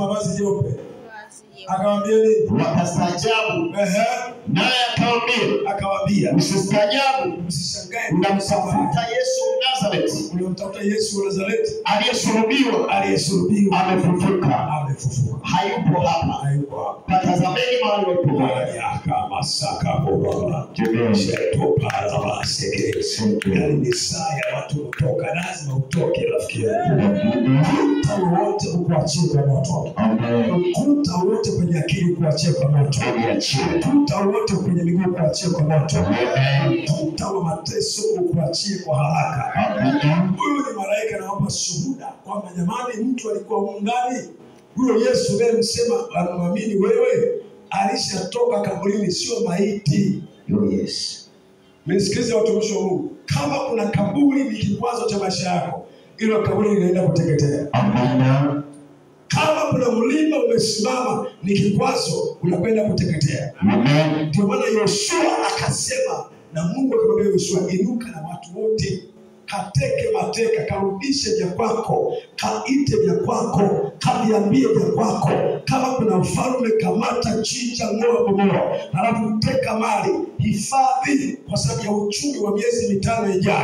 mavazi jeupe. Akamwambia nini? Wakastaajabu. Naye akawaambia, msistaajabu, msishangae, mnamtafuta Yesu Nazareti. Mnamtafuta Yesu wa Nazareti aliyesulubiwa, amefufuka. Hayupo hapa. Patazameni mahali walipo. Kama saka bora. Yani ni saa ya watu kutoka, lazima utoke rafiki yangu. Ukuta wote ukuachie kwa moto. Ukuta wote kwenye akili kuachie kwa moto. Ukuta wote kwenye miguu kuachie kwa moto. Ukuta wa mateso ukuachie kwa haraka. Huyu ni malaika na hapa shuhuda kwamba jamani, mtu alikuwa ndani. Huyo Yesu naye msema anamwamini wewe, alishatoka kaburini, sio maiti. Yes. Msikilize watumishi wa Mungu, kama kuna kaburi ni kikwazo cha maisha yako, ilo kaburi linaenda kuteketea. Amen. Kama kuna mlima umesimama ni kikwazo, unakwenda kuteketea. Amen. Ndio maana Yoshua akasema, na Mungu akamwambia Yoshua, inuka na watu wote, kateke mateka, karudishe vya kwako, kaite vya kwako, kaviambie vya kwako. Kama kuna ufalme, kamata, chinja, ng'oa, bomoa, halafu teka mali, hifadhi kwa sababu ya uchumi wa miezi 5 ijayo.